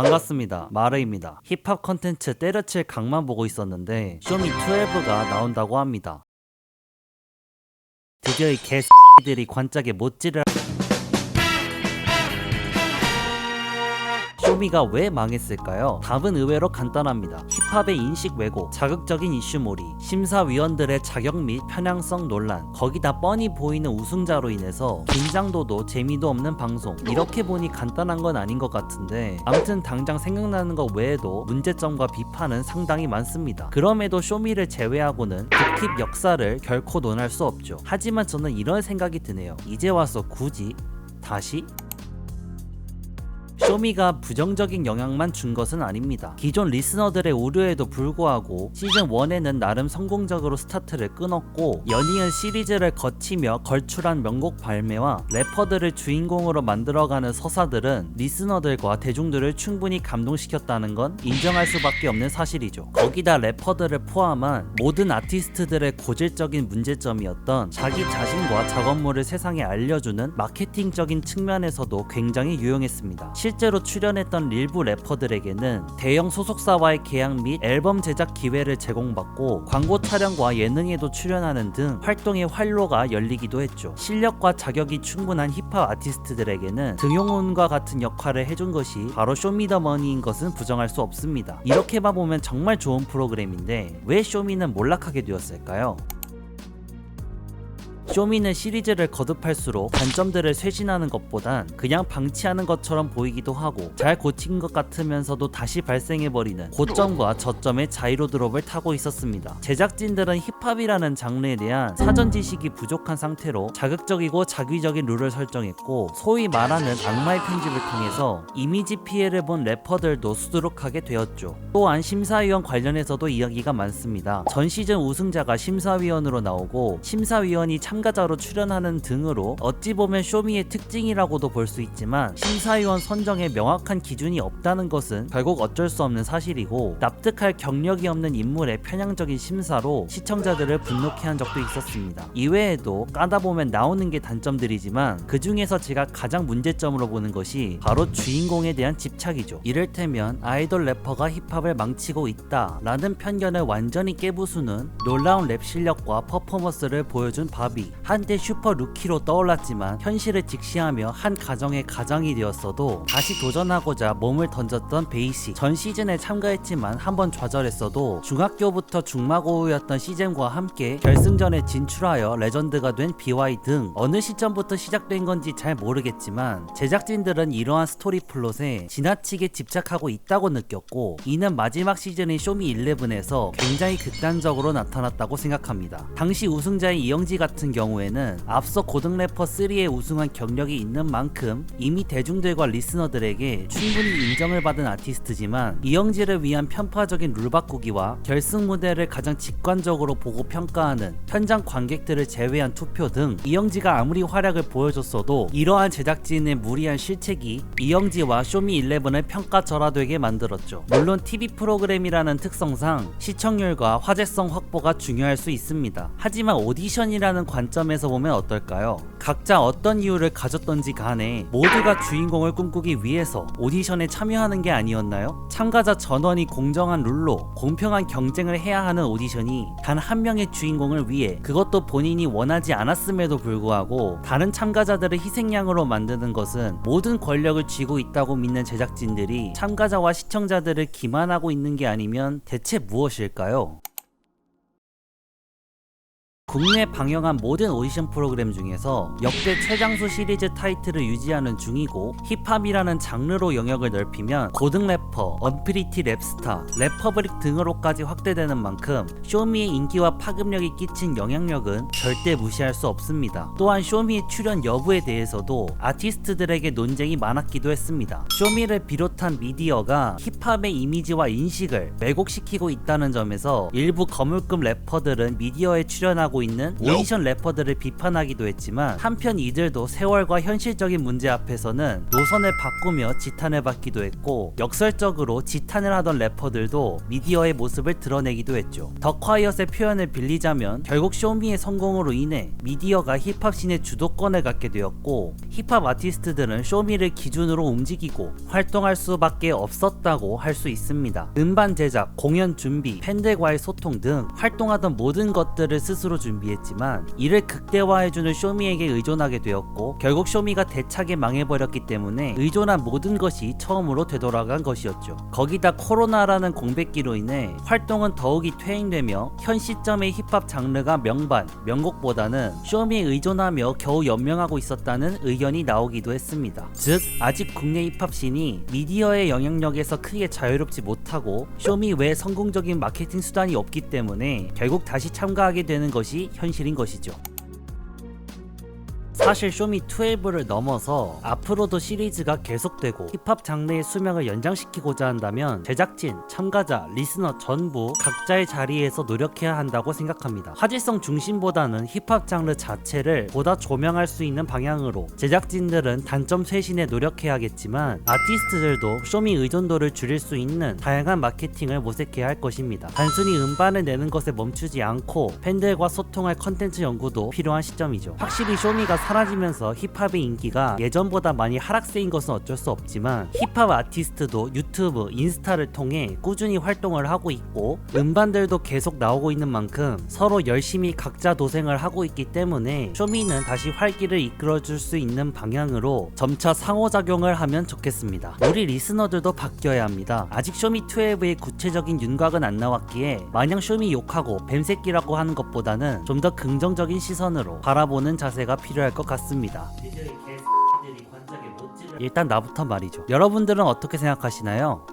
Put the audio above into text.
반갑습니다. 마르입니다. 힙합 컨텐츠 때려칠 각만 보고 있었는데 쇼미12가 나온다고 합니다. 드디어 이 개X들이 관짝에 못지를 쇼미가 왜 망했을까요? 답은 의외로 간단합니다. 힙합의 인식 왜곡, 자극적인 이슈몰이, 심사위원들의 자격 및 편향성 논란, 거기다 뻔히 보이는 우승자로 인해서 긴장도도 재미도 없는 방송. 이렇게 보니 간단한 건 아닌 것 같은데 아무튼 당장 생각나는 것 외에도 문제점과 비판은 상당히 많습니다. 그럼에도 쇼미를 제외하고는 국힙 역사를 결코 논할 수 없죠. 하지만 저는 이런 생각이 드네요. 이제 와서 굳이 다시? 쇼미가 부정적인 영향만 준 것은 아닙니다. 기존 리스너들의 우려에도 불구하고 시즌1에는 나름 성공적으로 스타트를 끊었고 연이은 시리즈를 거치며 걸출한 명곡 발매와 래퍼들을 주인공으로 만들어가는 서사들은 리스너들과 대중들을 충분히 감동시켰다는 건 인정할 수밖에 없는 사실이죠. 거기다 래퍼들을 포함한 모든 아티스트들의 고질적인 문제점이었던 자기 자신과 작업물을 세상에 알려주는 마케팅적인 측면에서도 굉장히 유용했습니다. 실제로 출연했던 일부 래퍼들에게는 대형 소속사와의 계약 및 앨범 제작 기회를 제공받고 광고 촬영과 예능에도 출연하는 등 활동의 활로가 열리기도 했죠. 실력과 자격이 충분한 힙합 아티스트들에게는 등용운과 같은 역할을 해준 것이 바로 쇼미더머니인 것은 부정할 수 없습니다. 이렇게만 보면 정말 좋은 프로그램인데 왜 쇼미는 몰락하게 되었을까요? 쇼미는 시리즈를 거듭할수록 단점들을 쇄신하는 것보단 그냥 방치하는 것처럼 보이기도 하고 잘 고친 것 같으면서도 다시 발생해버리는 고점과 저점의 자이로 드롭을 타고 있었습니다. 제작진들은 힙합이라는 장르에 대한 사전 지식이 부족한 상태로 자극적이고 자기적인 룰을 설정했고 소위 말하는 악마의 편집을 통해서 이미지 피해를 본 래퍼들도 수두룩하게 되었죠. 또한 심사위원 관련해서도 이야기가 많습니다. 전 시즌 우승자가 심사위원으로 나오고 심사위원이 참가자로 출연하는 등으로 어찌 보면 쇼미의 특징이라고도 볼 수 있지만 심사위원 선정에 명확한 기준이 없다는 것은 결국 어쩔 수 없는 사실이고 납득할 경력이 없는 인물의 편향적인 심사로 시청자들을 분노케 한 적도 있었습니다. 이외에도 까다 보면 나오는 게 단점들이지만 그 중에서 제가 가장 문제점으로 보는 것이 바로 주인공에 대한 집착이죠. 이를테면 아이돌 래퍼가 힙합을 망치고 있다 라는 편견을 완전히 깨부수는 놀라운 랩 실력과 퍼포먼스를 보여준 바비. 한때 슈퍼 루키로 떠올랐지만 현실을 직시하며 한 가정의 가장이 되었어도 다시 도전하고자 몸을 던졌던 베이시. 전 시즌에 참가했지만 한번 좌절했어도 중학교부터 중마고우였던 시즌과 함께 결승전에 진출하여 레전드가 된 BY 등 어느 시점부터 시작된 건지 잘 모르겠지만 제작진들은 이러한 스토리 플롯에 지나치게 집착하고 있다고 느꼈고 이는 마지막 시즌인 쇼미11에서 굉장히 극단적으로 나타났다고 생각합니다. 당시 우승자인 이영지 같은 경우에는 앞서 고등 래퍼 3에 우승한 경력이 있는 만큼 이미 대중들과 리스너들에게 충분히 인정을 받은 아티스트지만 이영지를 위한 편파적인 룰 바꾸기와 결승 무대를 가장 직관적으로 보고 평가하는 현장 관객들을 제외한 투표 등 이영지가 아무리 활약을 보여줬어도 이러한 제작진의 무리한 실책이 이영지와 쇼미11을 평가절하되게 만들었죠. 물론 TV 프로그램이라는 특성상 시청률과 화제성 확보가 중요할 수 있습니다. 하지만 오디션이라는 관점에서 보면 어떨까요? 각자 어떤 이유를 가졌던지 간에 모두가 주인공을 꿈꾸기 위해서 오디션에 참여하는 게 아니었나요? 참가자 전원이 공정한 룰로 공평한 경쟁을 해야 하는 오디션이 단 한 명의 주인공을 위해 그것도 본인이 원하지 않았음에도 불구하고 다른 참가자들을 희생양으로 만드는 것은 모든 권력을 쥐고 있다고 믿는 제작진들이 참가자와 시청자들을 기만하고 있는 게 아니면 대체 무엇일까요? 국내에 방영한 모든 오디션 프로그램 중에서 역대 최장수 시리즈 타이틀을 유지하는 중이고 힙합이라는 장르로 영역을 넓히면 고등 래퍼, 언프리티 랩스타, 래퍼브릭 등으로까지 확대되는 만큼 쇼미의 인기와 파급력이 끼친 영향력은 절대 무시할 수 없습니다. 또한 쇼미의 출연 여부에 대해서도 아티스트들에게 논쟁이 많았기도 했습니다. 쇼미를 비롯한 미디어가 힙합의 이미지와 인식을 왜곡시키고 있다는 점에서 일부 거물급 래퍼들은 미디어에 출연하고 하고 있는 오디션 래퍼들을 비판하기도 했지만, 한편 이들도 세월과 현실적인 문제 앞에서는 노선을 바꾸며 지탄을 받기도 했고, 역설적으로 지탄을 하던 래퍼들도 미디어의 모습을 드러내기도 했죠. 더 콰이엇의 표현을 빌리자면 결국 쇼미의 성공으로 인해 미디어가 힙합씬의 주도권을 갖게 되었고, 힙합 아티스트들은 쇼미를 기준으로 움직이고 활동할 수밖에 없었다고 할 수 있습니다. 음반 제작, 공연 준비, 팬들과의 소통 등 활동하던 모든 것들을 스스로 준비했지만 이를 극대화해주는 쇼미에게 의존하게 되었고, 결국 쇼미가 대차게 망해버렸기 때문에 의존한 모든 것이 처음으로 되돌아간 것이었죠. 거기다 코로나라는 공백기로 인해 활동은 더욱이 퇴행되며 현 시점의 힙합 장르가 명반, 명곡보다는 쇼미에 의존하며 겨우 연명하고 있었다는 의견이 나오기도 했습니다. 즉, 아직 국내 힙합씬이 미디어의 영향력에서 크게 자유롭지 못하고 쇼미 외 성공적인 마케팅 수단이 없기 때문에 결국 다시 참가하게 되는 것이 현실인 것이죠. 사실 쇼미12를 넘어서 앞으로도 시리즈가 계속되고 힙합 장르의 수명을 연장시키고자 한다면 제작진, 참가자, 리스너 전부 각자의 자리에서 노력해야 한다고 생각합니다. 화제성 중심보다는 힙합 장르 자체를 보다 조명할 수 있는 방향으로 제작진들은 단점 쇄신에 노력해야겠지만, 아티스트들도 쇼미 의존도를 줄일 수 있는 다양한 마케팅을 모색해야 할 것입니다. 단순히 음반을 내는 것에 멈추지 않고 팬들과 소통할 컨텐츠 연구도 필요한 시점이죠. 확실히 쇼미가 사라지면서 힙합의 인기가 예전보다 많이 하락세인 것은 어쩔 수 없지만, 힙합 아티스트도 유튜브, 인스타를 통해 꾸준히 활동을 하고 있고 음반들도 계속 나오고 있는 만큼 서로 열심히 각자 도생을 하고 있기 때문에 쇼미는 다시 활기를 이끌어줄 수 있는 방향으로 점차 상호작용을 하면 좋겠습니다. 우리 리스너들도 바뀌어야 합니다. 아직 쇼미12의 구체적인 윤곽은 안 나왔기에 마냥 쇼미 욕하고 뱀새끼라고 하는 것보다는 좀 더 긍정적인 시선으로 바라보는 자세가 필요할 것 같습니다. 일단 나부터 말이죠. 여러분들은 어떻게 생각하시나요?